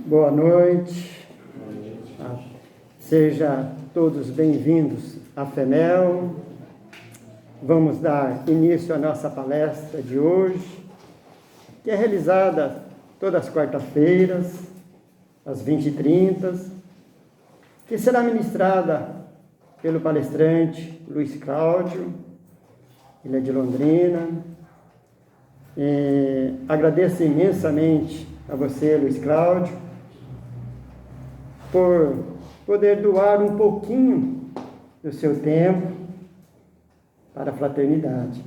Boa noite. Sejam todos bem-vindos à FEMEL. Vamos dar início à nossa palestra de hoje, que é realizada todas as quartas-feiras, às 20h30, que será ministrada pelo palestrante Luiz Cláudio, ele é de Londrina. Agradeço imensamente a você, Luiz Cláudio, por poder doar um pouquinho do seu tempo para a fraternidade.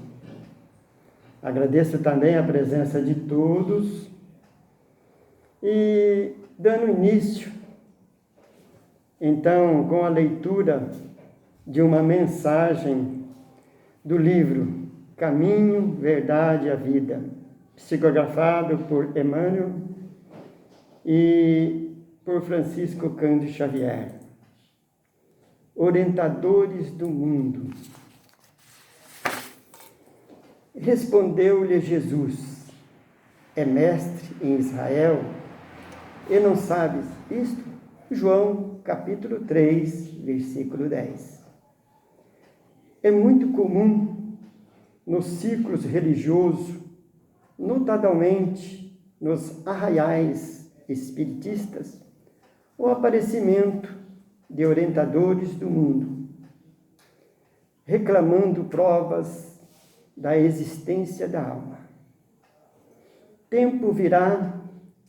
Agradeço também a presença de todos e dando início, então, com a leitura de uma mensagem do livro Caminho, Verdade e a Vida, psicografado por Emmanuel e por Francisco Cândido Xavier. Orientadores do mundo. Respondeu-lhe Jesus: é mestre em Israel e não sabes isto? João capítulo 3, versículo 10. É muito comum nos círculos religiosos, notadamente nos arraiais espiritistas, o aparecimento de orientadores do mundo, reclamando provas da existência da alma. Tempo virá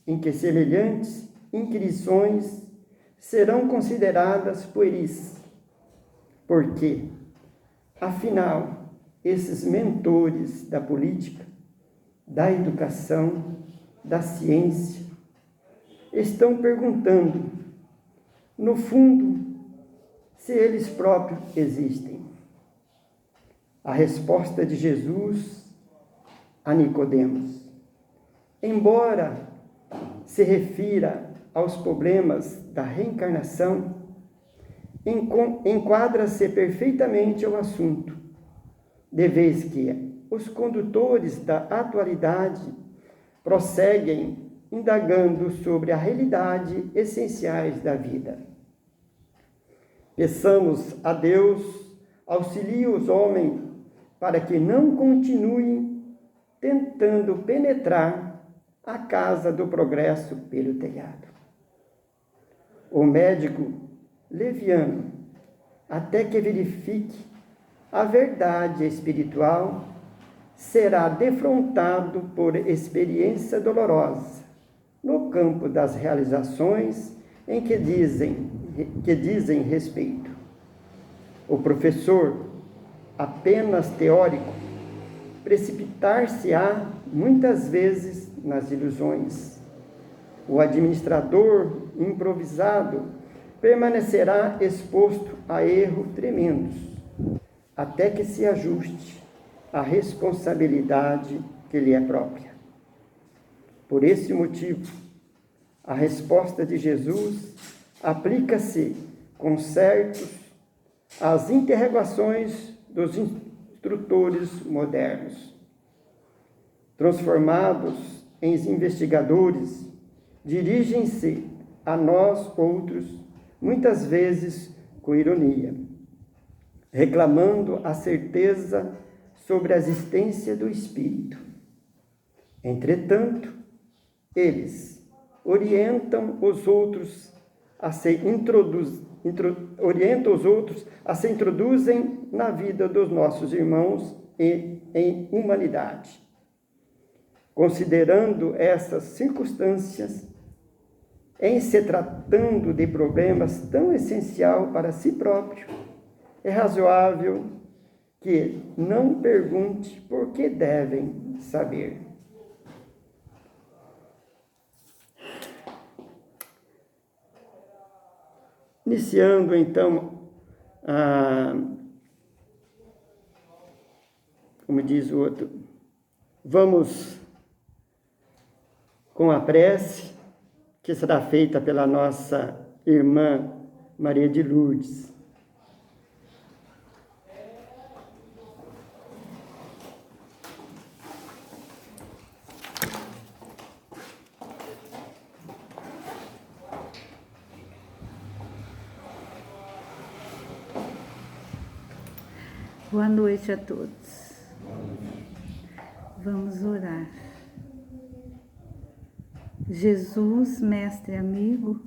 em que semelhantes inquirições serão consideradas pueris, porque, afinal, esses mentores da política, da educação, da ciência, estão perguntando, no fundo, se eles próprios existem. A resposta de Jesus a Nicodemos, embora se refira aos problemas da reencarnação, enquadra-se perfeitamente ao assunto, de vez que os condutores da atualidade prosseguem indagando sobre a realidade essenciais da vida. Peçamos a Deus, auxilie os homens para que não continuem tentando penetrar a casa do progresso pelo telhado. O médico leviano, até que verifique a verdade espiritual, será defrontado por experiência dolorosa no campo das realizações em que dizem respeito. O professor, apenas teórico, precipitar-se-á muitas vezes nas ilusões. O administrador improvisado permanecerá exposto a erros tremendos, até que se ajuste à responsabilidade que lhe é própria. Por esse motivo, a resposta de Jesus aplica-se com certos às interrogações dos instrutores modernos. Transformados em investigadores, dirigem-se a nós outros, muitas vezes com ironia, reclamando a certeza sobre a existência do espírito. Entretanto, eles orientam os outros a se introduzem na vida dos nossos irmãos e em humanidade. Considerando essas circunstâncias, em se tratando de problemas tão essenciais para si próprio, é razoável que não pergunte por que devem saber. Iniciando, então, como diz o outro, vamos com a prece que será feita pela nossa irmã Maria de Lourdes. Boa noite a todos. Vamos orar. Jesus, mestre amigo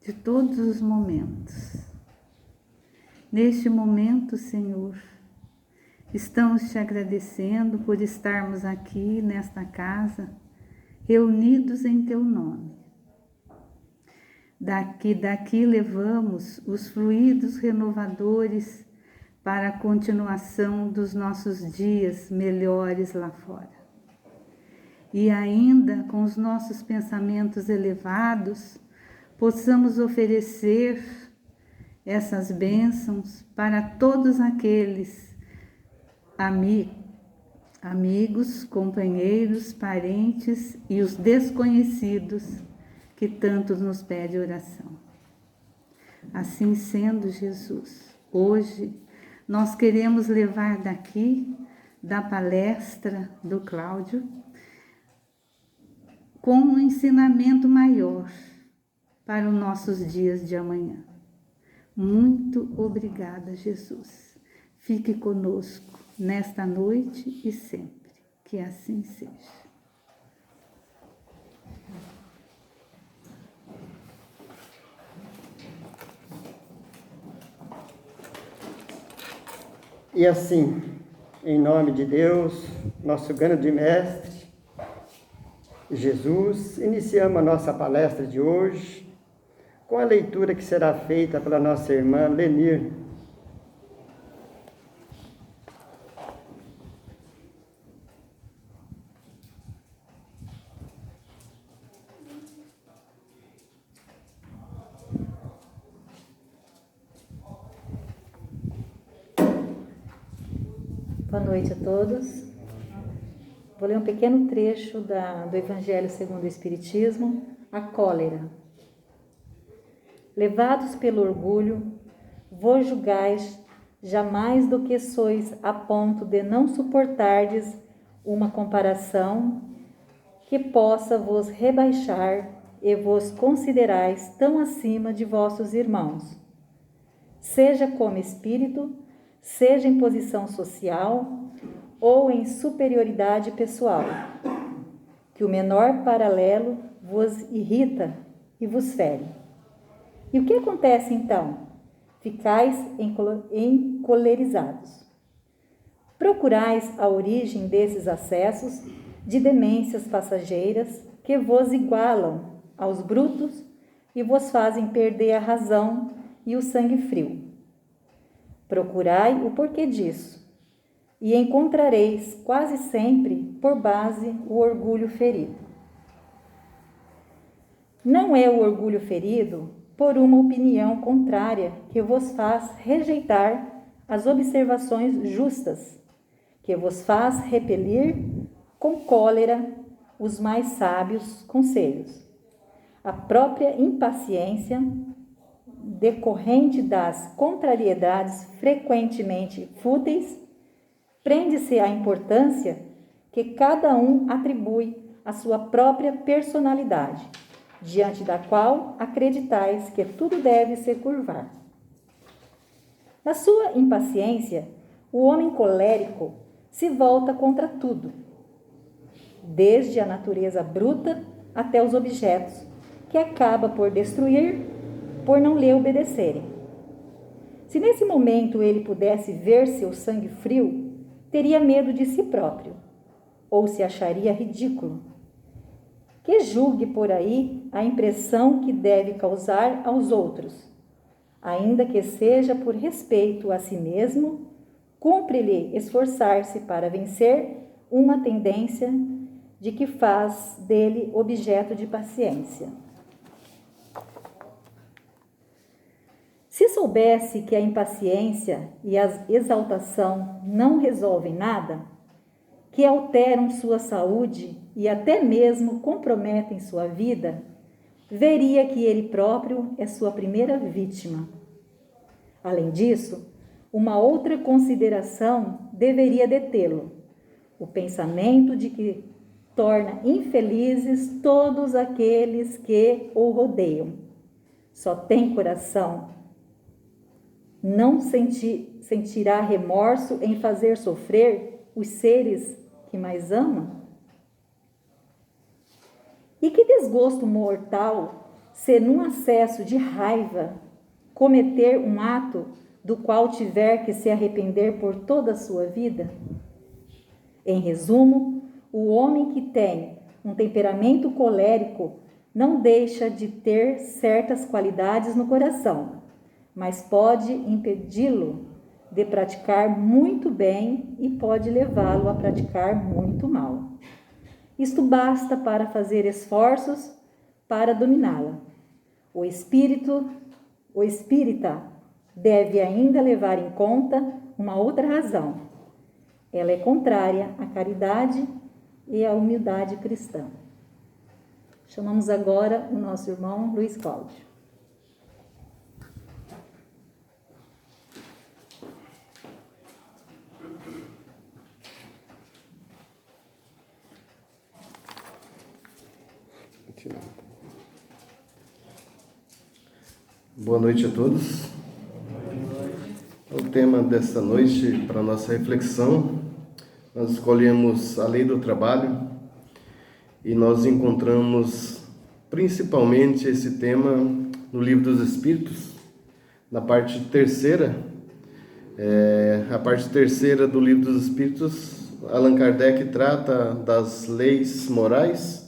de todos os momentos. Neste momento, Senhor, estamos te agradecendo por estarmos aqui nesta casa, reunidos em teu nome. Daqui levamos os fluidos renovadores para a continuação dos nossos dias melhores lá fora. E ainda com os nossos pensamentos elevados, possamos oferecer essas bênçãos para todos aqueles amigos, companheiros, parentes e os desconhecidos que tanto nos pede oração. Assim sendo, Jesus, hoje nós queremos levar daqui, da palestra do Cláudio, com um ensinamento maior para os nossos dias de amanhã. Muito obrigada, Jesus. Fique conosco nesta noite e sempre. Que assim seja. E assim, em nome de Deus, nosso grande mestre, Jesus, iniciamos a nossa palestra de hoje com a leitura que será feita pela nossa irmã Lenir. Boa noite a todos. Vou ler um pequeno trecho do Evangelho segundo o Espiritismo, a cólera. Levados pelo orgulho, vos julgais jamais do que sois a ponto de não suportardes uma comparação que possa vos rebaixar e vos considerais tão acima de vossos irmãos, seja como espírito, seja em posição social ou em superioridade pessoal, que o menor paralelo vos irrita e vos fere. E o que acontece então? Ficais encolerizados. Procurais a origem desses acessos de demências passageiras que vos igualam aos brutos e vos fazem perder a razão e o sangue frio. Procurai o porquê disso, e encontrareis quase sempre por base o orgulho ferido. Não é o orgulho ferido por uma opinião contrária que vos faz rejeitar as observações justas, que vos faz repelir com cólera os mais sábios conselhos. A própria impaciência, decorrente das contrariedades frequentemente fúteis, prende-se à importância que cada um atribui à sua própria personalidade, diante da qual acreditais que tudo deve se curvar. Na sua impaciência, o homem colérico se volta contra tudo, desde a natureza bruta até os objetos, que acaba por destruir, por não lhe obedecerem. Se nesse momento ele pudesse ver seu sangue frio, teria medo de si próprio, ou se acharia ridículo. Que julgue por aí a impressão que deve causar aos outros, ainda que seja por respeito a si mesmo, cumpre-lhe esforçar-se para vencer uma tendência de que faz dele objeto de paciência. Se soubesse que a impaciência e a exaltação não resolvem nada, que alteram sua saúde e até mesmo comprometem sua vida, veria que ele próprio é sua primeira vítima. Além disso, uma outra consideração deveria detê-lo: o pensamento de que torna infelizes todos aqueles que o rodeiam. Só tem coração não sentirá remorso em fazer sofrer os seres que mais ama? E que desgosto mortal se, num acesso de raiva, cometer um ato do qual tiver que se arrepender por toda a sua vida? Em resumo, o homem que tem um temperamento colérico não deixa de ter certas qualidades no coração, mas pode impedi-lo de praticar muito bem e pode levá-lo a praticar muito mal. Isto basta para fazer esforços para dominá-la. O espírita deve ainda levar em conta uma outra razão. Ela é contrária à caridade e à humildade cristã. Chamamos agora o nosso irmão Luiz Cláudio. Boa noite a todos. O tema desta noite, para a nossa reflexão, nós escolhemos a lei do trabalho e nós encontramos principalmente esse tema no Livro dos Espíritos, na parte terceira. A parte terceira do Livro dos Espíritos, Allan Kardec trata das leis morais.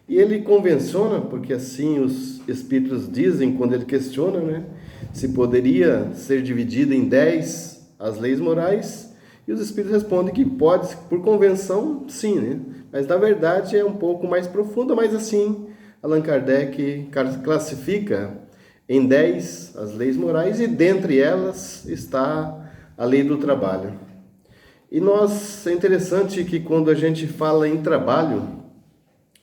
E ele convenciona, porque assim os espíritos dizem quando ele questiona, né, se poderia ser dividido em 10 as leis morais, e os espíritos respondem que pode, por convenção, sim, né? Mas na verdade é um pouco mais profunda, mas assim, Allan Kardec classifica em 10 as leis morais, e dentre elas está a lei do trabalho. E é interessante que quando a gente fala em trabalho,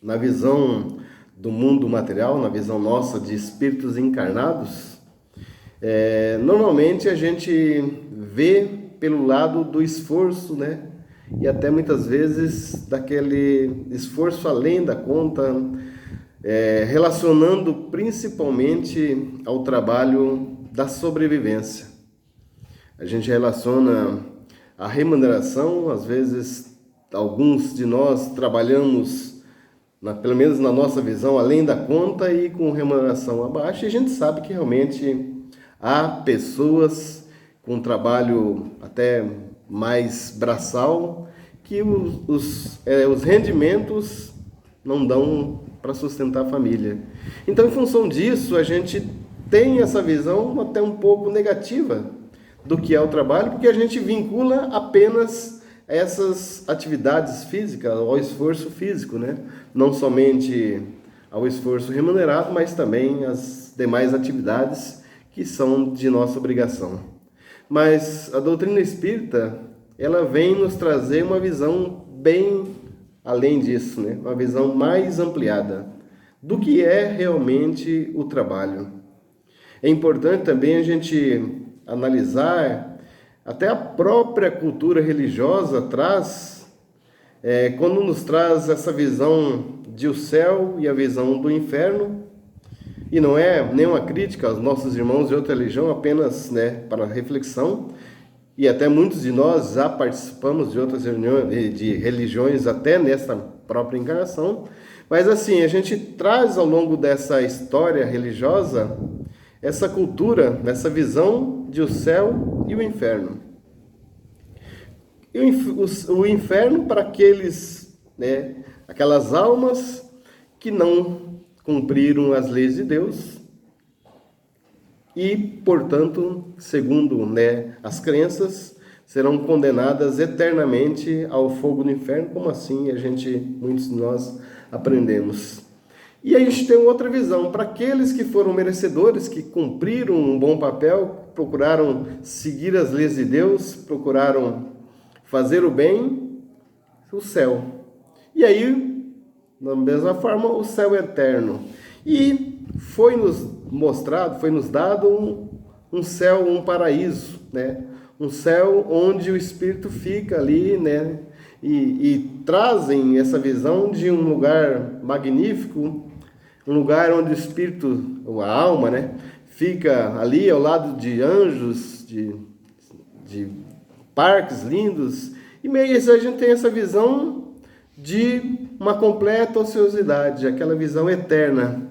na visão do mundo material, na visão nossa de espíritos encarnados, normalmente a gente vê pelo lado do esforço, né? E até muitas vezes daquele esforço além da conta, relacionando principalmente ao trabalho da sobrevivência. A gente relaciona a remuneração, às vezes alguns de nós trabalhamos pelo menos na nossa visão, além da conta e com remuneração abaixo, e a gente sabe que realmente há pessoas com trabalho até mais braçal que os rendimentos não dão para sustentar a família. Então, em função disso, a gente tem essa visão até um pouco negativa do que é o trabalho, porque a gente vincula apenas essas atividades físicas ao esforço físico, né? Não somente ao esforço remunerado, mas também as demais atividades que são de nossa obrigação. Mas a doutrina espírita, ela vem nos trazer uma visão bem além disso, né? Uma visão mais ampliada do que é realmente o trabalho. É importante também a gente analisar até a própria cultura religiosa quando nos traz essa visão de o céu e a visão do inferno, e não é nenhuma crítica aos nossos irmãos de outra religião, apenas, né, para reflexão, e até muitos de nós já participamos de outras religiões até nesta própria encarnação, mas assim, a gente traz ao longo dessa história religiosa essa cultura, essa visão de o céu e o inferno. E o inferno para aqueles, né, aquelas almas que não cumpriram as leis de Deus e, portanto, segundo, né, as crenças, serão condenadas eternamente ao fogo do inferno, como assim muitos de nós aprendemos. E a gente tem outra visão, para aqueles que foram merecedores, que cumpriram um bom papel, procuraram seguir as leis de Deus, procuraram fazer o bem, o céu. E aí, da mesma forma, o céu eterno. E foi nos mostrado, foi nos dado um céu, um paraíso, né? Um céu onde o espírito fica ali, né? E trazem essa visão de um lugar magnífico, um lugar onde o espírito, ou a alma, né, fica ali ao lado de anjos, de parques lindos, e meio isso a gente tem essa visão de uma completa ociosidade, aquela visão eterna.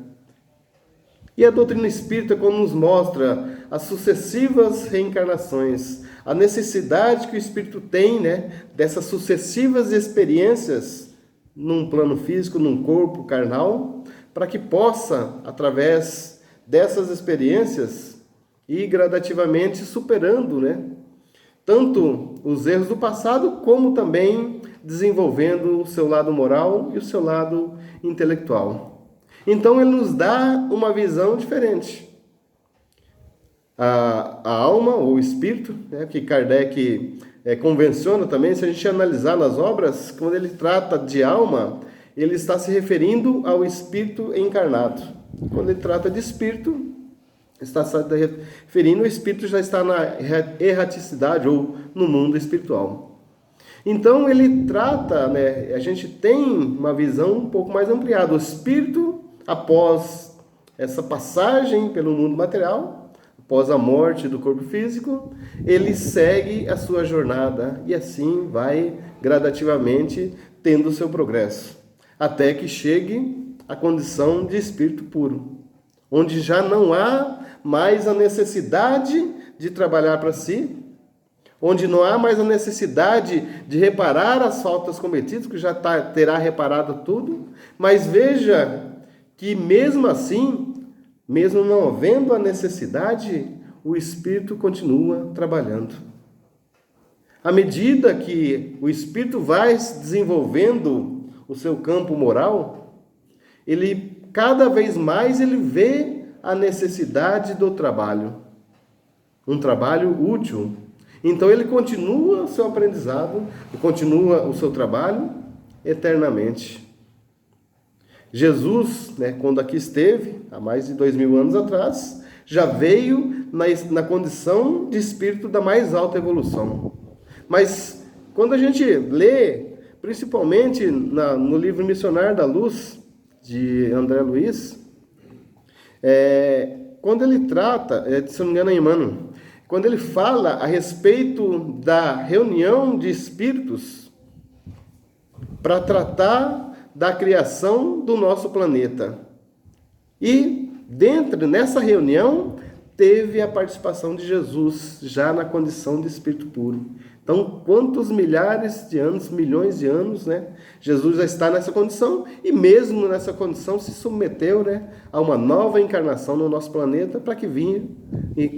E a doutrina espírita, como nos mostra as sucessivas reencarnações, a necessidade que o espírito tem, dessas sucessivas experiências num plano físico, num corpo carnal, para que possa, através dessas experiências, ir gradativamente superando, tanto os erros do passado, como também desenvolvendo o seu lado moral e o seu lado intelectual. Então, ele nos dá uma visão diferente. A alma, ou o espírito, que Kardec convenciona também, se a gente analisar nas obras, quando ele trata de alma, ele está se referindo ao espírito encarnado. Quando ele trata de espírito, está se referindo ao espírito já está na erraticidade ou no mundo espiritual. Então, ele trata, a gente tem uma visão um pouco mais ampliada. O espírito, após essa passagem pelo mundo material, após a morte do corpo físico, ele segue a sua jornada e assim vai gradativamente tendo o seu progresso, até que chegue à condição de espírito puro, onde já não há mais a necessidade de trabalhar para si, onde não há mais a necessidade de reparar as faltas cometidas, que já terá reparado tudo, mas veja que mesmo assim, mesmo não havendo a necessidade, o espírito continua trabalhando. À medida que o espírito vai desenvolvendo o seu campo moral, ele cada vez mais ele vê a necessidade do trabalho, um trabalho útil. Então ele continua o seu aprendizado, continua o seu trabalho eternamente. Jesus, quando aqui esteve, há mais de 2000 anos atrás, já veio na condição de espírito da mais alta evolução. Mas quando a gente lê, principalmente no livro Missionário da Luz, de André Luiz, quando ele trata, se não me engano é Emmanuel, quando ele fala a respeito da reunião de espíritos para tratar da criação do nosso planeta. E nessa reunião teve a participação de Jesus, já na condição de espírito puro. Então, quantos milhares de anos, milhões de anos, Jesus já está nessa condição, e mesmo nessa condição se submeteu, a uma nova encarnação no nosso planeta, para que vinha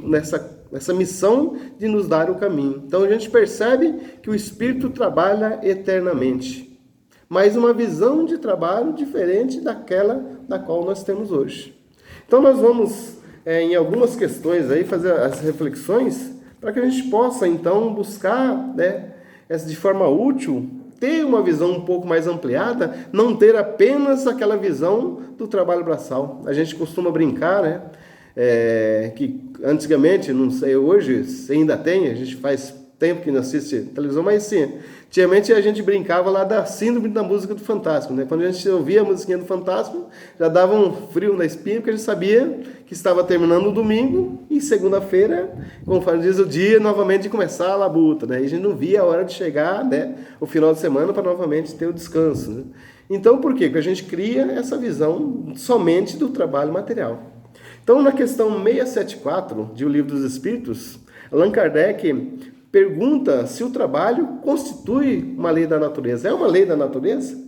nessa missão de nos dar o caminho. Então, a gente percebe que o Espírito trabalha eternamente, mas uma visão de trabalho diferente daquela da qual nós temos hoje. Então, nós vamos, em algumas questões, aí, fazer as reflexões, para que a gente possa, então, buscar, de forma útil, ter uma visão um pouco mais ampliada, não ter apenas aquela visão do trabalho braçal. A gente costuma brincar, que antigamente, não sei, hoje ainda tem, a gente faz tempo que não assiste televisão, mas sim, antigamente a gente brincava lá da síndrome da música do Fantástico, Quando a gente ouvia a musiquinha do Fantástico, já dava um frio na espinha, porque a gente sabia que estava terminando o domingo e segunda-feira, conforme diz o dia, novamente começar a labuta, E a gente não via a hora de chegar, o final de semana para novamente ter o descanso, Então, por quê? Porque a gente cria essa visão somente do trabalho material. Então, na questão 674 de O Livro dos Espíritos, Allan Kardec pergunta se o trabalho constitui uma lei da natureza. É uma lei da natureza?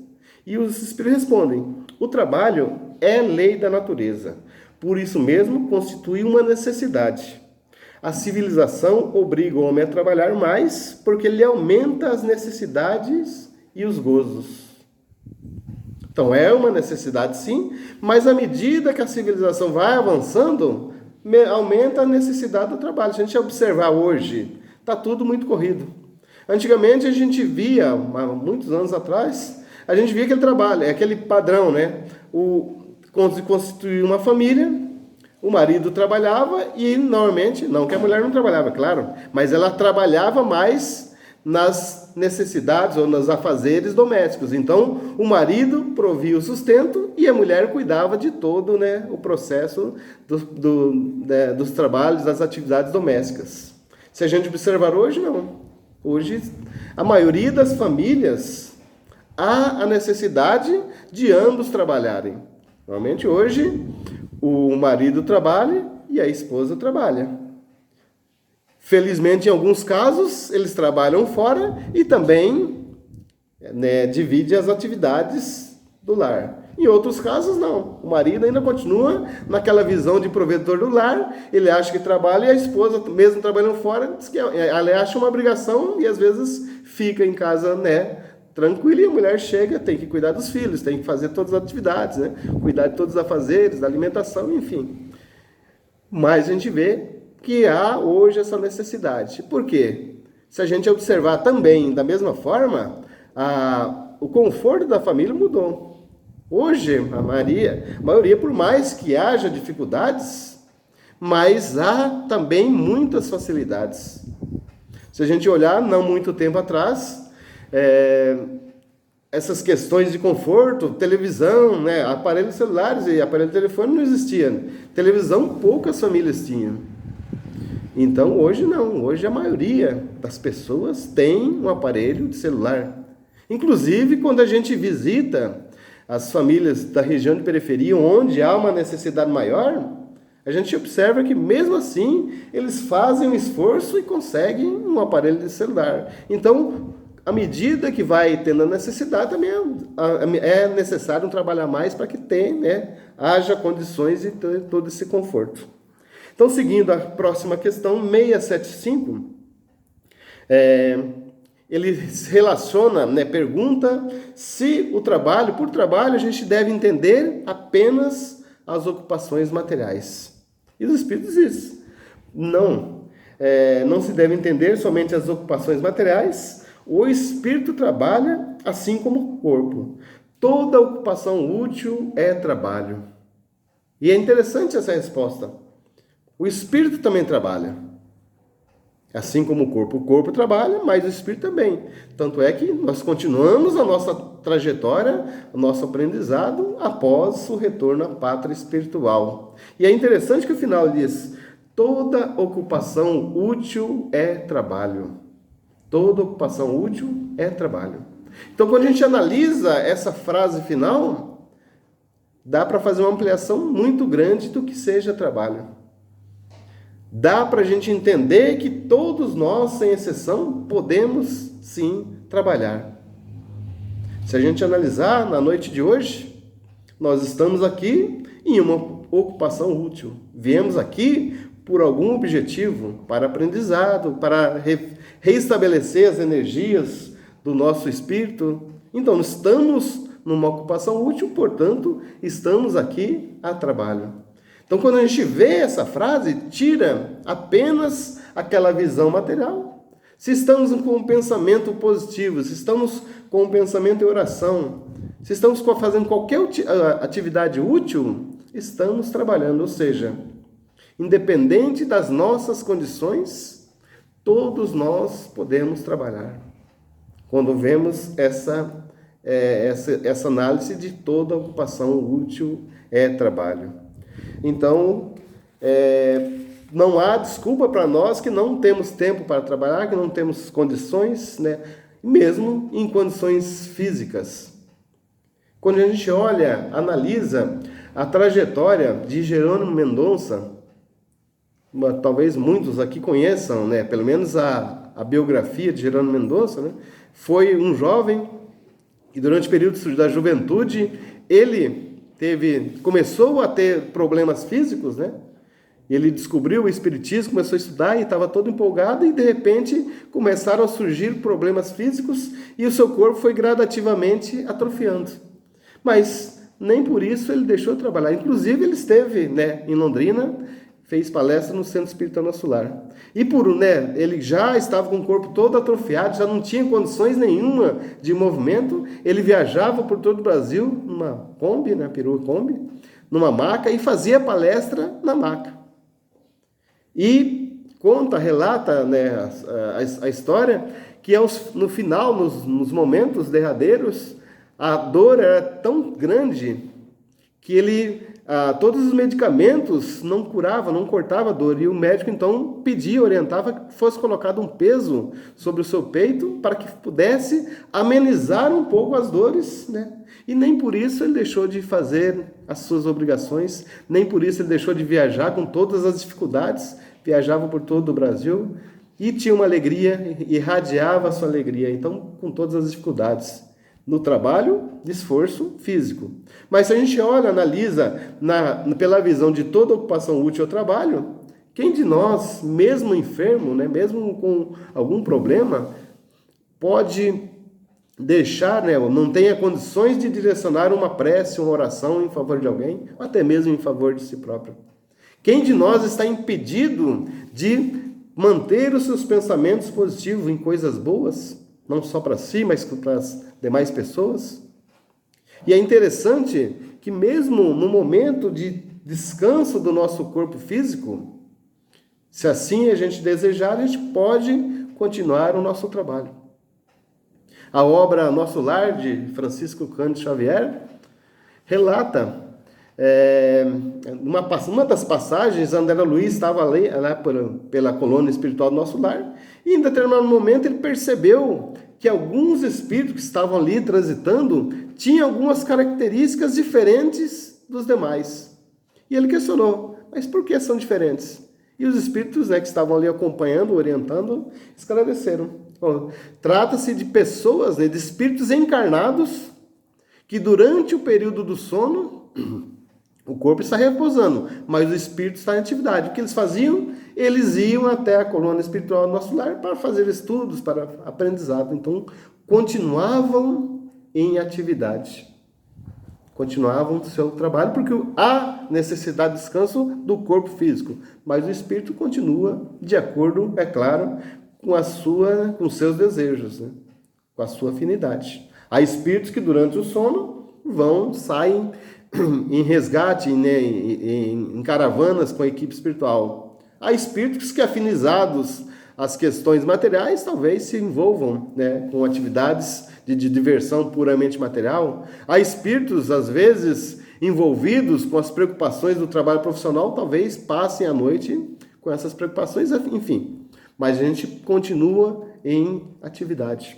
E os espíritos respondem: o trabalho é lei da natureza. Por isso mesmo, constitui uma necessidade. A civilização obriga o homem a trabalhar mais porque ele aumenta as necessidades e os gozos. Então, é uma necessidade sim, mas à medida que a civilização vai avançando, aumenta a necessidade do trabalho. Se a gente observar hoje, está tudo muito corrido. Antigamente a gente via, há muitos anos atrás, a gente via aquele trabalho, aquele padrão, constituir uma família, o marido trabalhava e normalmente, não que a mulher não trabalhava, claro, mas ela trabalhava mais nas necessidades ou nos afazeres domésticos. Então, o marido provia o sustento e e a mulher cuidava de todo, né, o processo dos trabalhos, das atividades domésticas. Se a gente observar hoje, não. Hoje, a maioria das famílias há a necessidade de ambos trabalharem. Normalmente hoje, o marido trabalha e a esposa trabalha. Felizmente, em alguns casos, eles trabalham fora e também, né, dividem as atividades do lar. Em outros casos, não. O marido ainda continua naquela visão de provedor do lar, ele acha que trabalha e a esposa, mesmo trabalhando fora, diz que ela acha uma obrigação e às vezes fica em casa, né, tranquila, e a mulher chega, tem que cuidar dos filhos, tem que fazer todas as atividades, né, cuidar de todos os afazeres, da alimentação, enfim. Mas a gente vê que há hoje essa necessidade. Por quê? Se a gente observar também da mesma forma, o conforto da família mudou. Hoje, a maioria, por mais que haja dificuldades, mas há também muitas facilidades. Se a gente olhar, não muito tempo atrás, essas questões de conforto, televisão, né, aparelhos celulares e aparelho de telefone não existiam. Televisão poucas famílias tinham. Então, hoje não. Hoje a maioria das pessoas tem um aparelho de celular. Inclusive, quando a gente visita as famílias da região de periferia, onde há uma necessidade maior, a gente observa que, mesmo assim, eles fazem um esforço e conseguem um aparelho de celular. Então, à medida que vai tendo a necessidade, também é necessário trabalhar mais para que haja condições de ter todo esse conforto. Então, seguindo a próxima questão, 675, ele relaciona, pergunta se por trabalho a gente deve entender apenas as ocupações materiais. E os Espíritos dizem, não se deve entender somente as ocupações materiais. O Espírito trabalha assim como o corpo. Toda ocupação útil é trabalho. E é interessante essa resposta. O Espírito também trabalha. Assim como o corpo trabalha, mas o Espírito também. Tanto é que nós continuamos a nossa trajetória, o nosso aprendizado após o retorno à pátria espiritual. E é interessante que o final diz, toda ocupação útil é trabalho. Toda ocupação útil é trabalho. Então, quando a gente analisa essa frase final, dá para fazer uma ampliação muito grande do que seja trabalho. Dá para a gente entender que todos nós, sem exceção, podemos sim trabalhar. Se a gente analisar na noite de hoje, nós estamos aqui em uma ocupação útil. Viemos aqui por algum objetivo, para aprendizado, para reestabelecer as energias do nosso espírito. Então, estamos numa ocupação útil, portanto, estamos aqui a trabalho. Então, quando a gente vê essa frase, tira apenas aquela visão material. Se estamos com um pensamento positivo, se estamos com um pensamento em oração, se estamos fazendo qualquer atividade útil, estamos trabalhando. Ou seja, independente das nossas condições, todos nós podemos trabalhar. Quando vemos essa análise de toda ocupação útil é trabalho. Então, não há desculpa para nós que não temos tempo para trabalhar, que não temos condições, mesmo em condições físicas. Quando a gente analisa a trajetória de Jerônimo Mendonça, talvez muitos aqui conheçam, pelo menos a biografia de Jerônimo Mendonça, foi um jovem que durante o período da juventude, ele começou a ter problemas físicos, Ele descobriu o Espiritismo, começou a estudar e estava todo empolgado e, de repente, começaram a surgir problemas físicos e o seu corpo foi gradativamente atrofiando. Mas nem por isso ele deixou de trabalhar. Inclusive, ele esteve em Londrina, fez palestra no Centro Espírita Nosso Lar. E ele já estava com o corpo todo atrofiado, já não tinha condições nenhuma de movimento. Ele viajava por todo o Brasil numa Kombi, perua Kombi, numa maca, e fazia palestra na maca. E relata a história que no final, nos momentos derradeiros, a dor era tão grande que todos os medicamentos não curavam, não cortavam a dor, e o médico então pedia, orientava que fosse colocado um peso sobre o seu peito para que pudesse amenizar um pouco as dores, né? E nem por isso ele deixou de fazer as suas obrigações, nem por isso ele deixou de viajar com todas as dificuldades, viajava por todo o Brasil e tinha uma alegria, irradiava a sua alegria, então com todas as dificuldades, no trabalho, de esforço físico. Mas se a gente olha, analisa pela visão de toda ocupação útil ao trabalho, quem de nós, mesmo enfermo, né, mesmo com algum problema, pode deixar, né, não tenha condições de direcionar uma prece, uma oração em favor de alguém, ou até mesmo em favor de si próprio? Quem de nós está impedido de manter os seus pensamentos positivos em coisas boas, não só para si, mas para as demais pessoas? E é interessante que mesmo no momento de descanso do nosso corpo físico, se assim a gente desejar, a gente pode continuar o nosso trabalho. A obra Nosso Lar, de Francisco Cândido Xavier, relata, uma das passagens, André Luiz estava lá pela colônia espiritual do Nosso Lar, e em determinado momento ele percebeu que alguns espíritos que estavam ali transitando tinham algumas características diferentes dos demais. E ele questionou, mas por que são diferentes? E os espíritos, né, que estavam ali acompanhando, orientando, esclareceram. Trata-se de pessoas, né, de espíritos encarnados, que durante o período do sono, o corpo está repousando, mas o espírito está em atividade. O que eles faziam? Eles iam até a colônia espiritual do Nosso Lar para fazer estudos, para aprendizado. Então, continuavam em atividade. Continuavam o seu trabalho, porque há necessidade de descanso do corpo físico, mas o espírito continua de acordo, é claro, com os seus desejos, né? Com a sua afinidade. Há espíritos que durante o sono saem em resgate, né, em caravanas com a equipe espiritual. Há espíritos que, afinizados às questões materiais, talvez se envolvam, né, com atividades de diversão puramente material. Há espíritos, às vezes, envolvidos com as preocupações do trabalho profissional, talvez passem a noite com essas preocupações, enfim. Mas a gente continua em atividade.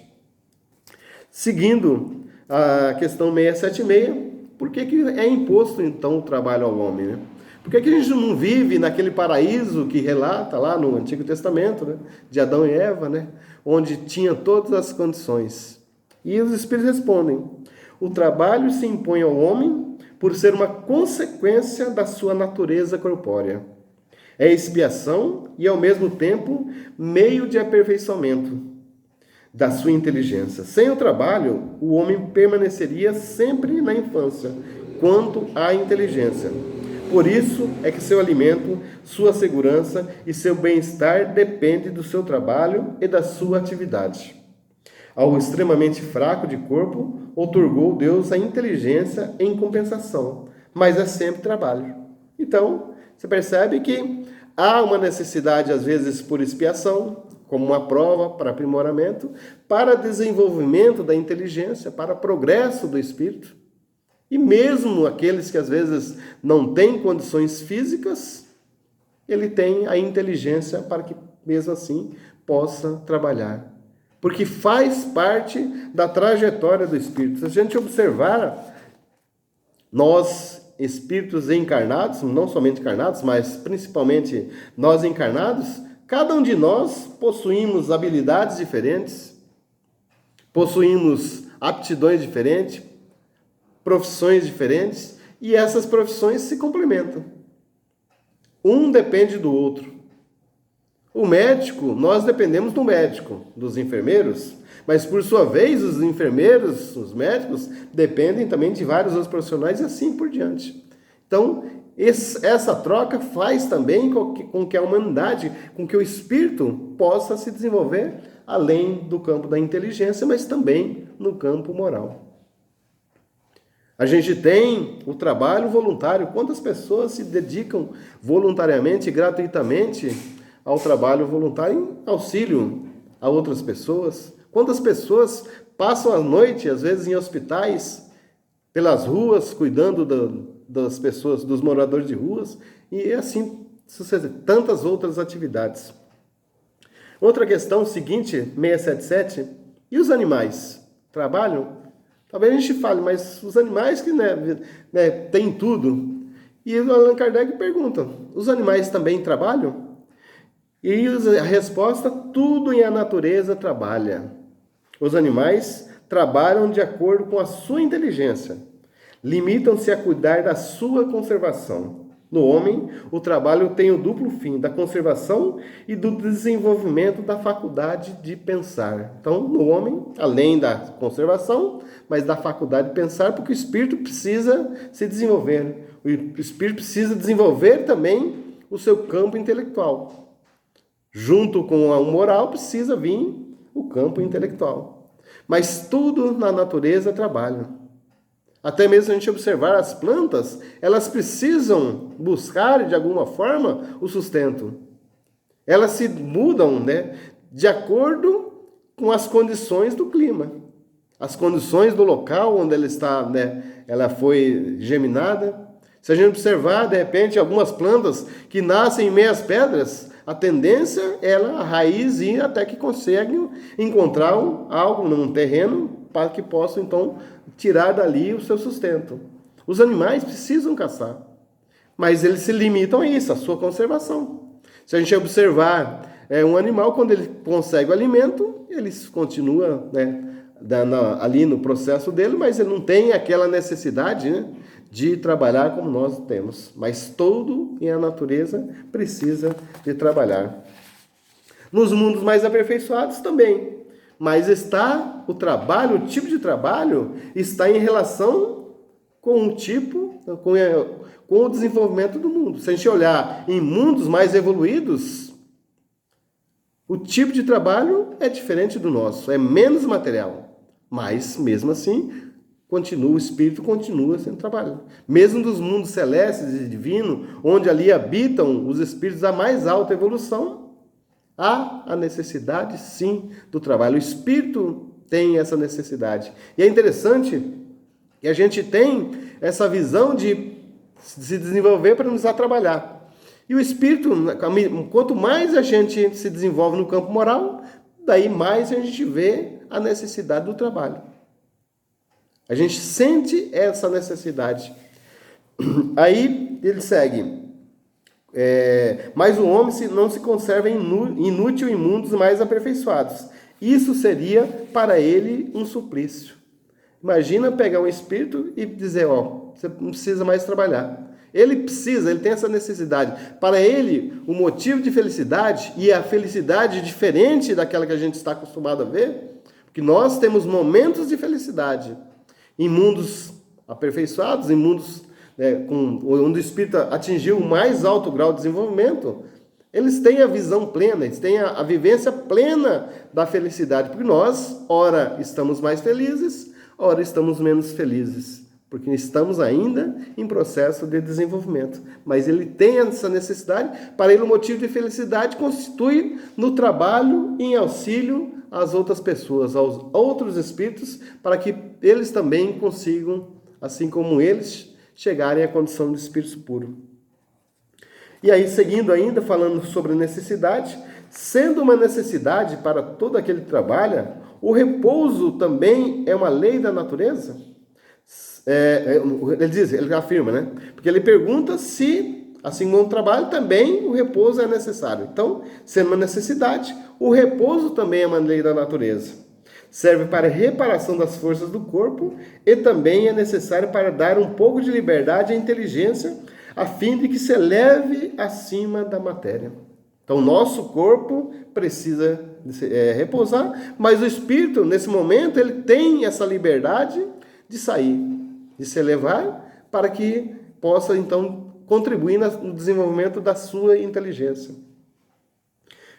Seguindo a questão 676, por que é imposto, então, o trabalho ao homem, né? Por que a gente não vive naquele paraíso que relata lá no Antigo Testamento, né, de Adão e Eva, né, onde tinha todas as condições? E os Espíritos respondem, o trabalho se impõe ao homem por ser uma consequência da sua natureza corpórea. É expiação e, ao mesmo tempo, meio de aperfeiçoamento da sua inteligência. Sem o trabalho, o homem permaneceria sempre na infância, quanto à inteligência. Por isso é que seu alimento, sua segurança e seu bem-estar depende do seu trabalho e da sua atividade. Ao extremamente fraco de corpo, outorgou Deus a inteligência em compensação, mas é sempre trabalho. Então, você percebe que há uma necessidade, às vezes, por expiação, como uma prova para aprimoramento, para desenvolvimento da inteligência, para progresso do espírito. E mesmo aqueles que às vezes não têm condições físicas, ele tem a inteligência para que, mesmo assim, possa trabalhar. Porque faz parte da trajetória do espírito. Se a gente observar, nós, espíritos encarnados, não somente encarnados, mas principalmente nós encarnados, cada um de nós possuímos habilidades diferentes, possuímos aptidões diferentes, profissões diferentes, e essas profissões se complementam. Um depende do outro. O médico, nós dependemos do médico, dos enfermeiros, mas por sua vez os enfermeiros, os médicos, dependem também de vários outros profissionais e assim por diante. Então, essa troca faz também com que a humanidade, com que o espírito possa se desenvolver além do campo da inteligência, mas também no campo moral. A gente tem o trabalho voluntário. Quantas pessoas se dedicam voluntariamente, gratuitamente, ao trabalho voluntário em auxílio a outras pessoas? Quantas pessoas passam a noite, às vezes em hospitais, pelas ruas, cuidando das pessoas, dos moradores de ruas, e assim sucede, tantas outras atividades. Outra questão seguinte, 677, e os animais trabalham? Talvez a gente fale, mas os animais que têm tudo. E o Allan Kardec pergunta, os animais também trabalham? E a resposta, tudo em a natureza trabalha. Os animais trabalham de acordo com a sua inteligência. Limitam-se a cuidar da sua conservação. No homem, o trabalho tem o duplo fim da conservação e do desenvolvimento da faculdade de pensar. Então, no homem, além da conservação, mas da faculdade de pensar, porque o espírito precisa se desenvolver. O espírito precisa desenvolver também o seu campo intelectual. Junto com o moral, precisa vir o campo intelectual. Mas tudo na natureza trabalha. Até mesmo a gente observar as plantas, elas precisam buscar, de alguma forma, o sustento. Elas se mudam, de acordo com as condições do clima. As condições do local onde ela está, ela foi geminada. Se a gente observar, de repente, algumas plantas que nascem em meias pedras, a tendência é a raiz ir até que conseguem encontrar algo num terreno para que possam, então, tirar dali o seu sustento. Os animais precisam caçar, mas eles se limitam a isso, a sua conservação. Se a gente observar um animal, quando ele consegue o alimento, ele continua ali no processo dele, mas ele não tem aquela necessidade de trabalhar como nós temos. Mas tudo em a natureza precisa de trabalhar. Nos mundos mais aperfeiçoados também. Mas está o trabalho, o tipo de trabalho está em relação com o tipo, com o desenvolvimento do mundo. Se a gente olhar em mundos mais evoluídos, o tipo de trabalho é diferente do nosso, é menos material. Mas, mesmo assim, o espírito continua sendo trabalhado. Mesmo dos mundos celestes e divinos, onde ali habitam os espíritos da mais alta evolução, há a necessidade, sim, do trabalho. O espírito tem essa necessidade. E é interessante que a gente tem essa visão de se desenvolver para nos trabalhar. E o espírito, quanto mais a gente se desenvolve no campo moral, daí mais a gente vê a necessidade do trabalho. A gente sente essa necessidade. Aí ele segue. Mas o homem não se conserva inútil em mundos mais aperfeiçoados. Isso seria para ele um suplício. Imagina pegar um espírito e dizer, você não precisa mais trabalhar. Ele tem essa necessidade. Para ele, o motivo de felicidade, e a felicidade diferente daquela que a gente está acostumado a ver, porque nós temos momentos de felicidade em mundos aperfeiçoados, em mundos onde o espírito atingiu o mais alto grau de desenvolvimento, eles têm a visão plena, eles têm a vivência plena da felicidade, porque nós, ora, estamos mais felizes, ora, estamos menos felizes, porque estamos ainda em processo de desenvolvimento. Mas ele tem essa necessidade, para ele o motivo de felicidade constitui no trabalho em auxílio às outras pessoas, aos outros espíritos, para que eles também consigam, assim como eles, chegarem à condição de espírito puro. E aí, seguindo ainda, falando sobre necessidade, sendo uma necessidade para todo aquele que trabalha, o repouso também é uma lei da natureza? Ele afirma, porque ele pergunta se, assim como o trabalho, também o repouso é necessário. Então, sendo uma necessidade, o repouso também é uma lei da natureza. Serve para a reparação das forças do corpo e também é necessário para dar um pouco de liberdade à inteligência, a fim de que se eleve acima da matéria. Então, nosso corpo precisa repousar, mas o espírito, nesse momento, ele tem essa liberdade de sair, de se elevar, para que possa, então, contribuir no desenvolvimento da sua inteligência.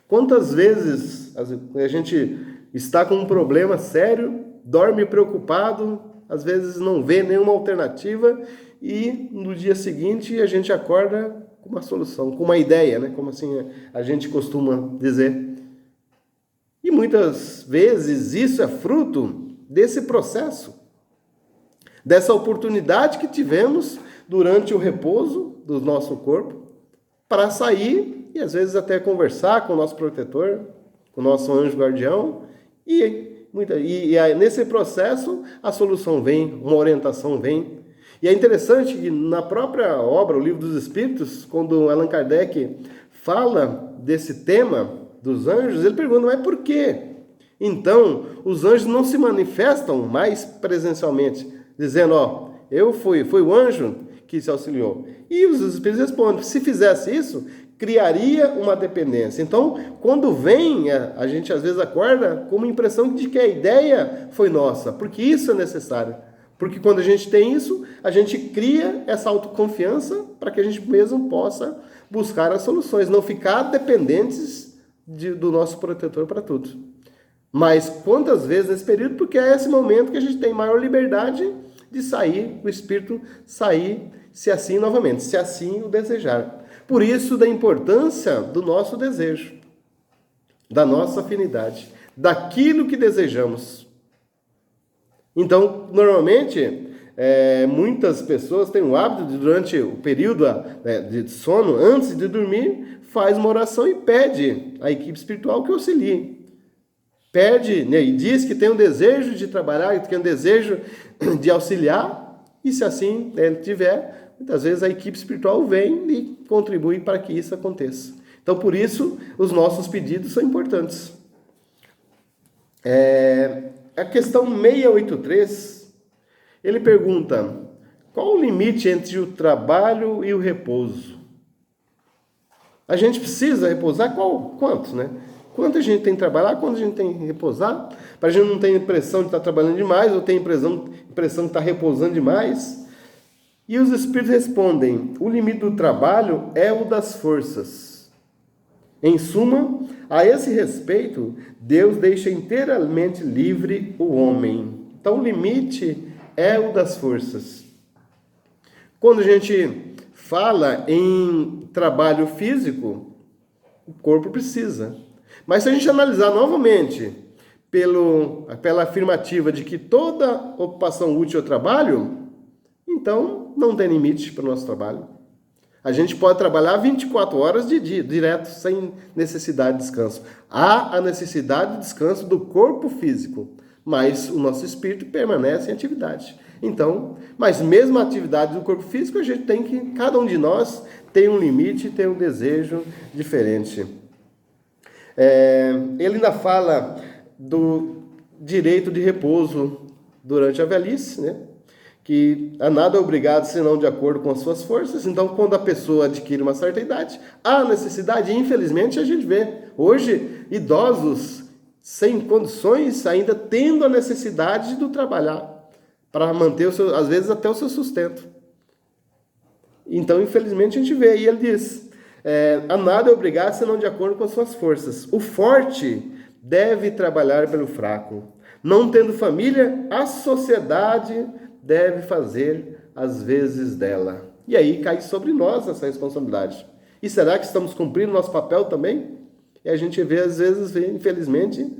Quantas vezes a gente está com um problema sério, dorme preocupado, às vezes não vê nenhuma alternativa e no dia seguinte a gente acorda com uma solução, com uma ideia, como assim a gente costuma dizer. E muitas vezes isso é fruto desse processo. dessa oportunidade que tivemos durante o repouso do nosso corpo para sair e às vezes até conversar com o nosso protetor, com o nosso anjo guardião, e nesse processo a solução vem, uma orientação vem. E é interessante que na própria obra, o Livro dos Espíritos, quando Allan Kardec fala desse tema dos anjos, ele pergunta, mas por quê? Então, os anjos não se manifestam mais presencialmente, dizendo, foi o anjo que se auxiliou. E os Espíritos respondem, se fizesse isso, criaria uma dependência. Então, quando vem, a gente às vezes acorda com uma impressão de que a ideia foi nossa, porque isso é necessário. Porque quando a gente tem isso, a gente cria essa autoconfiança para que a gente mesmo possa buscar as soluções, não ficar dependentes do nosso protetor para tudo. Mas quantas vezes nesse período, porque é esse momento que a gente tem maior liberdade de sair, o espírito sair, se assim novamente, se assim o desejar. Por isso, da importância do nosso desejo, da nossa afinidade, daquilo que desejamos. Então, normalmente, muitas pessoas têm o hábito de, durante o período de sono, antes de dormir, faz uma oração e pede à equipe espiritual que auxilie. Pede, né, e diz que tem um desejo de trabalhar, que tem um desejo de auxiliar, e se assim ele tiver, muitas vezes a equipe espiritual vem e contribui para que isso aconteça. Então, por isso, os nossos pedidos são importantes. A questão 683, ele pergunta, qual o limite entre o trabalho e o repouso? A gente precisa repousar? Quanto, né? Quanto a gente tem que trabalhar, quanto a gente tem que repousar, para a gente não ter a impressão de estar trabalhando demais, ou ter a impressão de estar repousando demais. E os Espíritos respondem, o limite do trabalho é o das forças. Em suma, a esse respeito, Deus deixa inteiramente livre o homem. Então, o limite é o das forças. Quando a gente fala em trabalho físico, o corpo precisa. Mas se a gente analisar novamente pela afirmativa de que toda ocupação útil é trabalho, então não tem limite para o nosso trabalho. A gente pode trabalhar 24 horas de dia, direto, sem necessidade de descanso. Há a necessidade de descanso do corpo físico, mas o nosso espírito permanece em atividade. Então, mas mesmo a atividade do corpo físico, a gente tem que, cada um de nós tem um limite, tem um desejo diferente. Ele ainda fala do direito de repouso durante a velhice, né? Que a nada é obrigado senão de acordo com as suas forças. Então, quando a pessoa adquire uma certa idade, há necessidade, infelizmente, a gente vê hoje idosos sem condições, ainda tendo a necessidade do trabalhar, para manter, às vezes, até o seu sustento. Então, infelizmente, a gente vê. E ele diz, a nada é obrigado senão de acordo com as suas forças. O forte deve trabalhar pelo fraco. Não tendo família, a sociedade deve fazer as vezes dela. E aí cai sobre nós essa responsabilidade. E será que estamos cumprindo nosso papel também? E a gente vê, às vezes, infelizmente,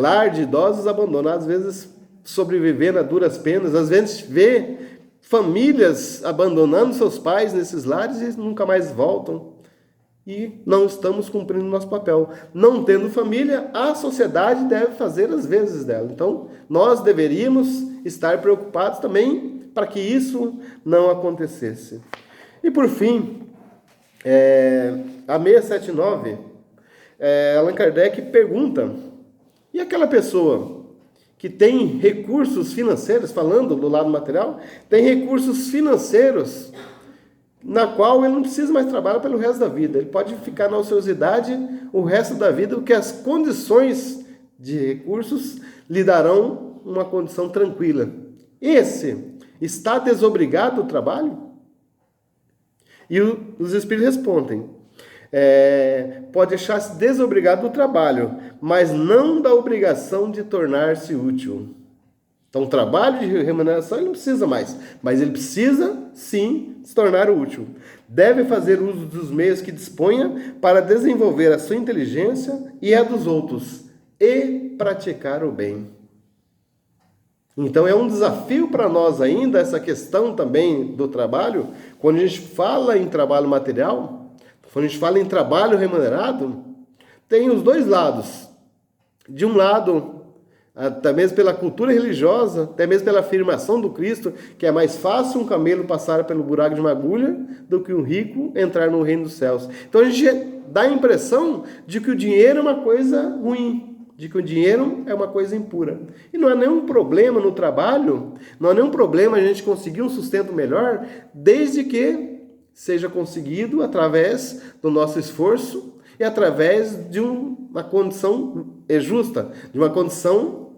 lar de idosos abandonados, às vezes sobrevivendo a duras penas, às vezes vê famílias abandonando seus pais nesses lares e nunca mais voltam. E não estamos cumprindo nosso papel. Não tendo família, a sociedade deve fazer as vezes dela. Então, nós deveríamos estar preocupados também para que isso não acontecesse. E por fim, a 679, Allan Kardec pergunta, e aquela pessoa que tem recursos financeiros, falando do lado material, tem recursos financeiros na qual ele não precisa mais trabalhar pelo resto da vida. Ele pode ficar na ociosidade o resto da vida, porque as condições de recursos lhe darão uma condição tranquila. Esse está desobrigado do trabalho? E os Espíritos respondem, pode achar-se desobrigado do trabalho, mas não da obrigação de tornar-se útil. Então, o trabalho de remuneração ele não precisa mais, mas ele precisa, sim, se tornar útil. Deve fazer uso dos meios que disponha para desenvolver a sua inteligência e a dos outros, e praticar o bem. Então é um desafio para nós ainda essa questão também do trabalho. Quando a gente fala em trabalho material, quando a gente fala em trabalho remunerado, tem os dois lados. De um lado, até mesmo pela cultura religiosa, até mesmo pela afirmação do Cristo, que é mais fácil um camelo passar pelo buraco de uma agulha do que um rico entrar no reino dos céus. Então a gente dá a impressão de que o dinheiro é uma coisa ruim, de que o dinheiro é uma coisa impura. E não há nenhum problema no trabalho, não há nenhum problema a gente conseguir um sustento melhor, desde que seja conseguido através do nosso esforço e através de uma condição justa, de uma condição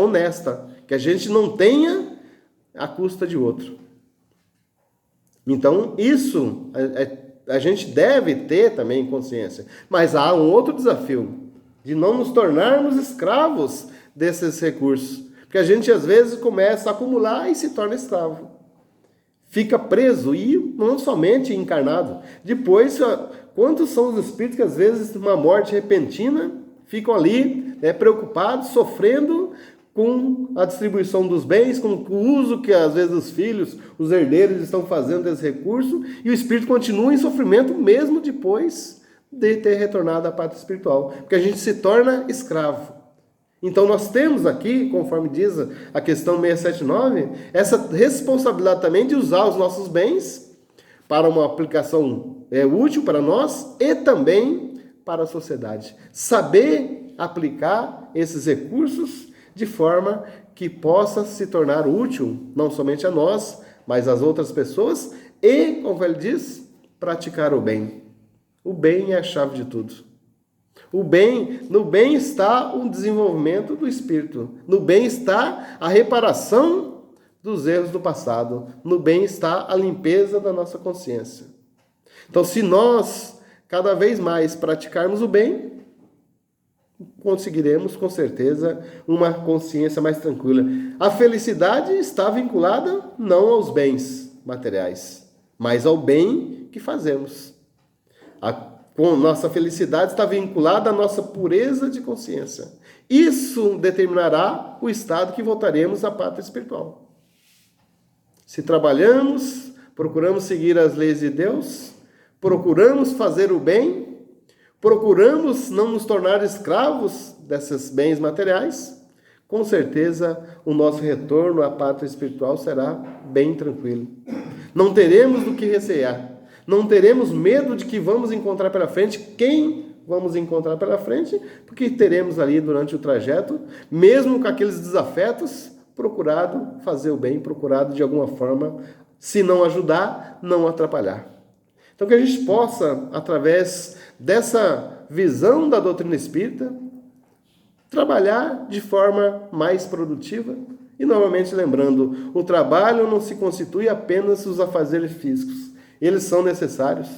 honesta, que a gente não tenha à custa de outro. Então, isso a gente deve ter também consciência. Mas há um outro desafio, de não nos tornarmos escravos desses recursos. Porque a gente, às vezes, começa a acumular e se torna escravo. Fica preso, e não somente encarnado. Depois, quantos são os espíritos que, às vezes, numa morte repentina, ficam ali preocupados, sofrendo com a distribuição dos bens, com o uso que, às vezes, os filhos, os herdeiros estão fazendo desse recurso, e o espírito continua em sofrimento mesmo depois de ter retornado à pátria espiritual, porque a gente se torna escravo. Então nós temos aqui, conforme diz a questão 679, essa responsabilidade também de usar os nossos bens para uma aplicação útil para nós e também para a sociedade. Saber aplicar esses recursos de forma que possa se tornar útil, não somente a nós, mas às outras pessoas e, como ele diz, praticar o bem. O bem é a chave de tudo. No bem está o desenvolvimento do espírito. No bem está a reparação dos erros do passado. No bem está a limpeza da nossa consciência. Então, se nós cada vez mais praticarmos o bem, conseguiremos com certeza uma consciência mais tranquila. A felicidade está vinculada não aos bens materiais, mas ao bem que fazemos. Nossa felicidade está vinculada à nossa pureza de consciência. Isso determinará o estado que voltaremos à pátria espiritual. Se trabalhamos, procuramos seguir as leis de Deus, procuramos fazer o bem, procuramos não nos tornar escravos desses bens materiais, com certeza o nosso retorno à pátria espiritual será bem tranquilo. Não teremos do que recear. Não teremos medo de que vamos encontrar pela frente quem vamos encontrar pela frente, porque teremos ali durante o trajeto, mesmo com aqueles desafetos, procurado fazer o bem, procurado de alguma forma, se não ajudar, não atrapalhar. Então que a gente possa, através dessa visão da doutrina espírita, trabalhar de forma mais produtiva e, novamente lembrando, o trabalho não se constitui apenas os afazeres físicos. Eles são necessários.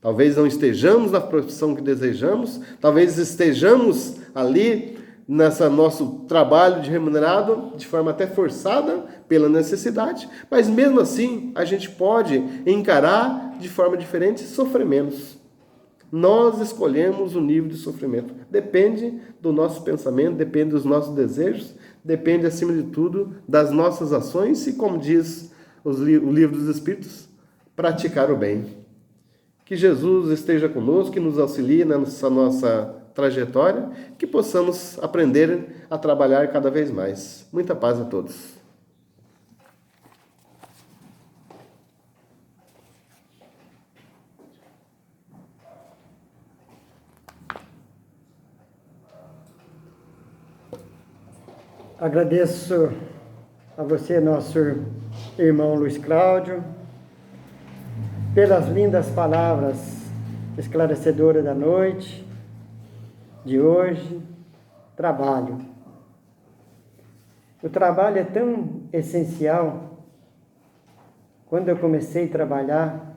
Talvez não estejamos na profissão que desejamos, talvez estejamos ali nesse nosso trabalho de remunerado de forma até forçada pela necessidade, mas mesmo assim a gente pode encarar de forma diferente e sofrer menos. Nós escolhemos o nível de sofrimento. Depende do nosso pensamento, depende dos nossos desejos, depende acima de tudo das nossas ações e, como diz o livro dos Espíritos, praticar o bem. Que Jesus esteja conosco, que nos auxilie nessa nossa trajetória, que possamos aprender a trabalhar cada vez mais. Muita paz a todos. Agradeço a você, nosso irmão Luiz Cláudio, pelas lindas palavras esclarecedoras da noite, de hoje. Trabalho. O trabalho é tão essencial. Quando eu comecei a trabalhar,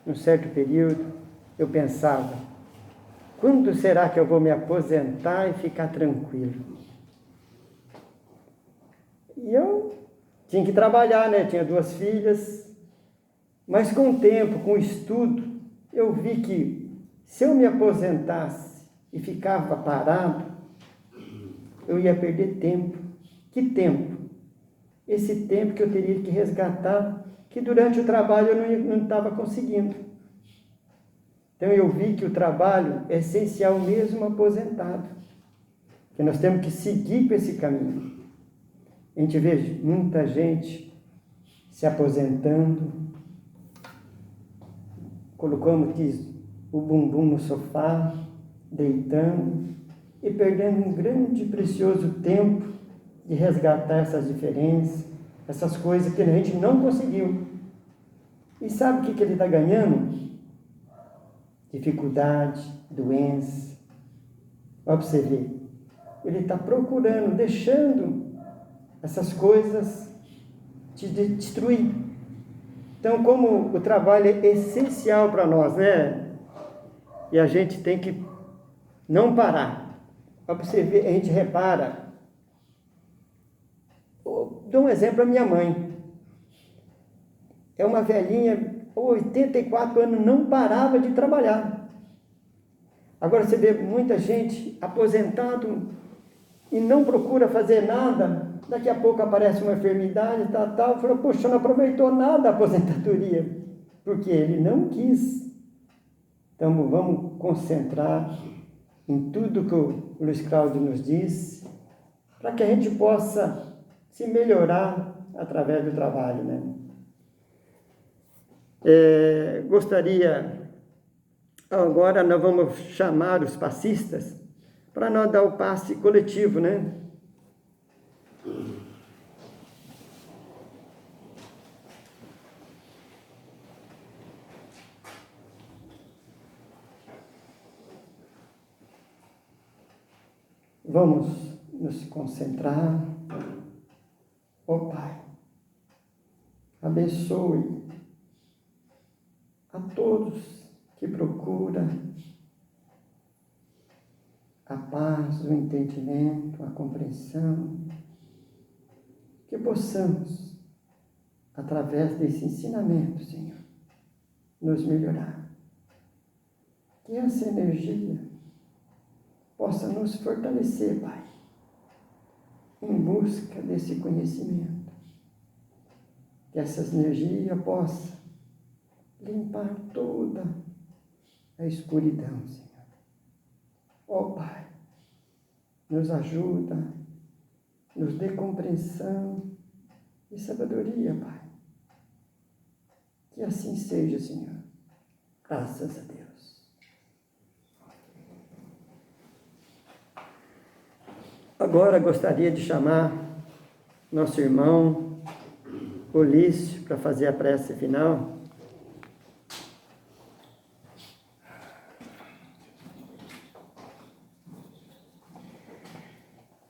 num certo período, eu pensava, quando será que eu vou me aposentar e ficar tranquilo? E eu tinha que trabalhar, né? Tinha 2 filhas. Mas com o tempo, com o estudo, eu vi que se eu me aposentasse e ficava parado, eu ia perder tempo. Que tempo? esse tempo que eu teria que resgatar, que durante o trabalho eu não estava conseguindo. Então eu vi que o trabalho é essencial mesmo aposentado, que nós temos que seguir com esse caminho. A gente vê muita gente se aposentando, colocando o bumbum no sofá, deitando e perdendo um grande e precioso tempo de resgatar essas diferenças, essas coisas que a gente não conseguiu. E sabe o que ele está ganhando? Dificuldade, doença. Olha para você ver. Ele está procurando, deixando essas coisas te destruir. Então, como o trabalho é essencial para nós, né? E a gente tem que não parar. Olha para você ver, a gente repara. Dou um exemplo, a minha mãe. É uma velhinha, 84 anos, não parava de trabalhar. Agora você vê muita gente aposentado e não procura fazer nada. Daqui a pouco aparece uma enfermidade, tal. Falou, poxa, não aproveitou nada da aposentadoria, porque ele não quis. Então vamos concentrar em tudo que o Luiz Cláudio nos diz, para que a gente possa se melhorar através do trabalho, né? Gostaria, agora nós vamos chamar os passistas para nós dar o passe coletivo, né? Vamos nos concentrar. Ó Pai, abençoe a todos que procuram a paz, o entendimento, a compreensão, que possamos, através desse ensinamento, Senhor, nos melhorar. Que essa energia possa nos fortalecer, Pai, em busca desse conhecimento. Que essa energia possa limpar toda a escuridão, Senhor. Ó Pai, nos ajuda, nos dê compreensão e sabedoria, Pai. Que assim seja, Senhor. Graças a Deus. Agora gostaria de chamar nosso irmão Olício para fazer a prece final.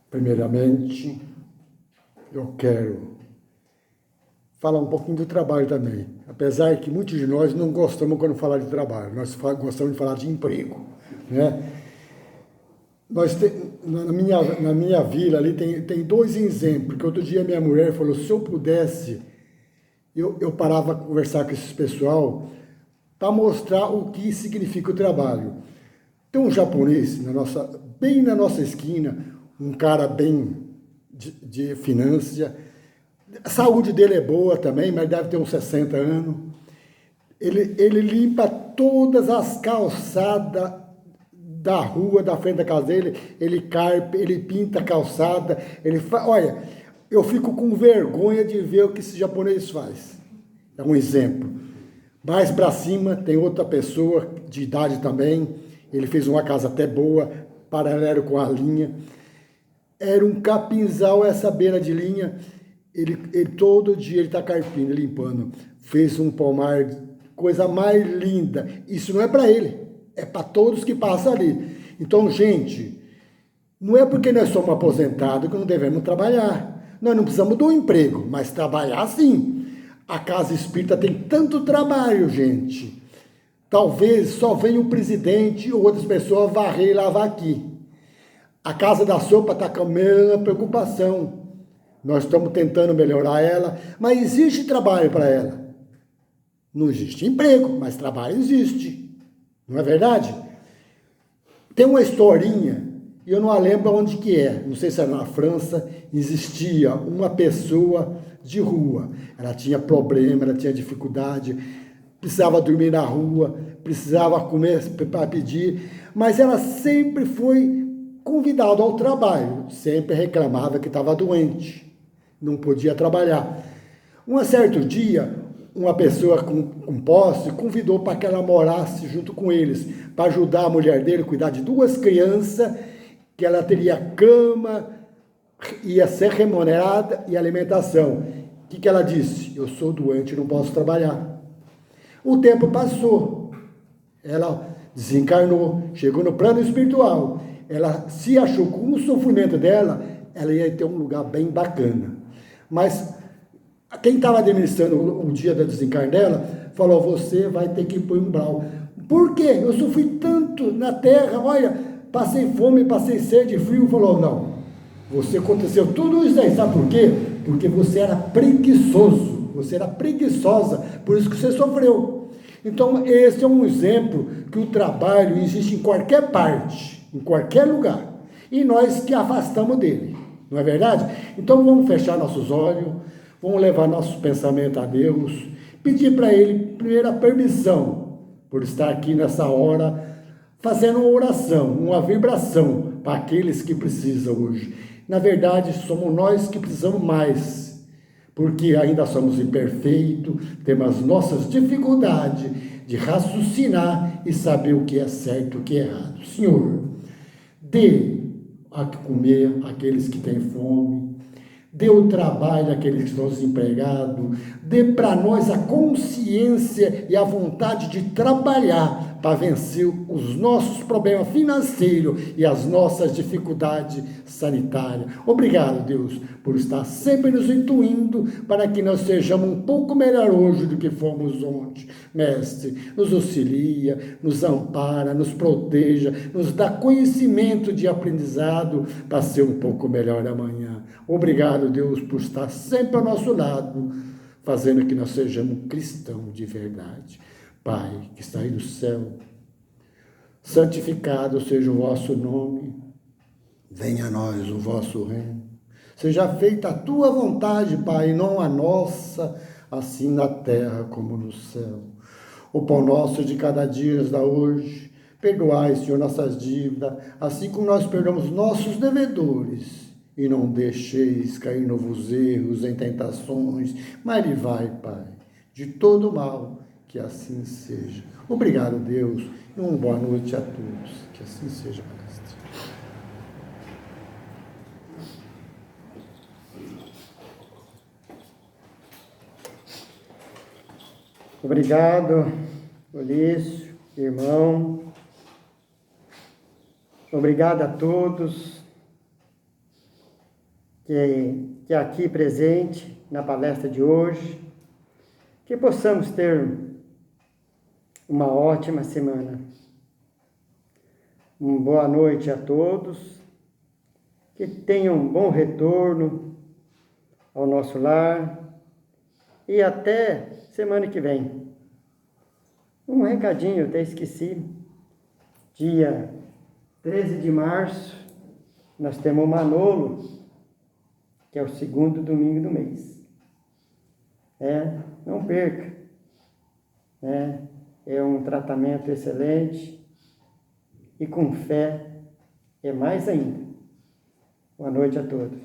Primeiramente, eu quero falar um pouquinho do trabalho também. Apesar que muitos de nós não gostamos quando falar de trabalho, nós gostamos de falar de emprego, né? Na minha vila ali tem dois exemplos, que outro dia minha mulher falou, se eu pudesse, eu parava a conversar com esse pessoal para mostrar o que significa o trabalho. Tem um japonês bem na nossa esquina, um cara bem de finanças, a saúde dele é boa também, mas deve ter uns 60 anos. Ele limpa todas as calçadas da rua, da frente da casa dele, ele carpe, ele pinta a calçada, olha, eu fico com vergonha de ver o que esse japonês faz. É um exemplo. Mais para cima tem outra pessoa de idade também, ele fez uma casa até boa, paralelo com a linha. Era um capinzal essa beira de linha, ele todo dia ele está carpindo, limpando. Fez um pomar, coisa mais linda. Isso não é para ele. É para todos que passam ali. Então, gente, não é porque nós somos aposentados que não devemos trabalhar. Nós não precisamos de um emprego, mas trabalhar sim. A Casa Espírita tem tanto trabalho, gente. Talvez só venha o presidente ou outras pessoas varrer e lavar aqui. A Casa da Sopa está com a mesma preocupação. Nós estamos tentando melhorar ela, mas existe trabalho para ela. Não existe emprego, mas trabalho existe. Não é verdade? Tem uma historinha E eu não lembro onde que é, não sei se era na França, existia uma pessoa de rua. Ela tinha problema, ela tinha dificuldade, precisava dormir na rua, precisava comer para pedir, mas ela sempre foi convidada ao trabalho, sempre reclamava que estava doente, não podia trabalhar. Um certo dia, uma pessoa com posse convidou para que ela morasse junto com eles, para ajudar a mulher dele a cuidar de 2 crianças, que ela teria cama, ia ser remunerada e alimentação. O que ela disse? Eu sou doente, não posso trabalhar. O tempo passou, ela desencarnou, chegou no plano espiritual, ela se achou com o sofrimento dela, ela ia ter um lugar bem bacana. Mas quem estava administrando o dia da desencarne dela, falou, você vai ter que ir para o umbral. Por quê? Eu sofri tanto na terra, olha, passei fome, passei sede, frio. Falou, não, você aconteceu tudo isso aí, sabe por quê? Porque você era preguiçoso, você era preguiçosa, por isso que você sofreu. Então, esse é um exemplo que o trabalho existe em qualquer parte, em qualquer lugar, e nós que afastamos dele, não é verdade? Então, vamos fechar nossos olhos, vamos levar nossos pensamentos a Deus, pedir para Ele, primeiro, a permissão por estar aqui nessa hora, fazendo uma oração, uma vibração para aqueles que precisam hoje. Na verdade, somos nós que precisamos mais, porque ainda somos imperfeitos, temos nossas dificuldades de raciocinar e saber o que é certo e o que é errado. Senhor, dê a comer àqueles que têm fome, dê o trabalho àqueles que estão desempregados, dê para nós a consciência e a vontade de trabalhar para vencer os nossos problemas financeiros e as nossas dificuldades sanitárias. Obrigado, Deus, por estar sempre nos intuindo para que nós sejamos um pouco melhor hoje do que fomos ontem. Mestre, nos auxilia, nos ampara, nos proteja, nos dá conhecimento de aprendizado para ser um pouco melhor amanhã. Obrigado, Deus, por estar sempre ao nosso lado, fazendo que nós sejamos cristãos de verdade. Pai, que está aí no céu, santificado seja o vosso nome, venha a nós o vosso reino. Seja feita a tua vontade, Pai, não a nossa, assim na terra como no céu. O pão nosso de cada dia nos dá hoje. Perdoai, Senhor, nossas dívidas, assim como nós perdoamos nossos devedores. E não deixeis cair em novos erros, em tentações, mas livrai, Pai, de todo mal. Que assim seja. Obrigado, Deus, e uma boa noite a todos. Que assim seja, Mestre. Obrigado, Olício, irmão. Obrigado a todos que aqui presente na palestra de hoje, que possamos ter uma ótima semana. Uma boa noite a todos, que tenham um bom retorno ao nosso lar e até semana que vem. Um recadinho, eu até esqueci. Dia 13 de março, nós temos o Manolo, que é o 2º domingo do mês. Não perca. É um tratamento excelente e com fé é mais ainda. Boa noite a todos.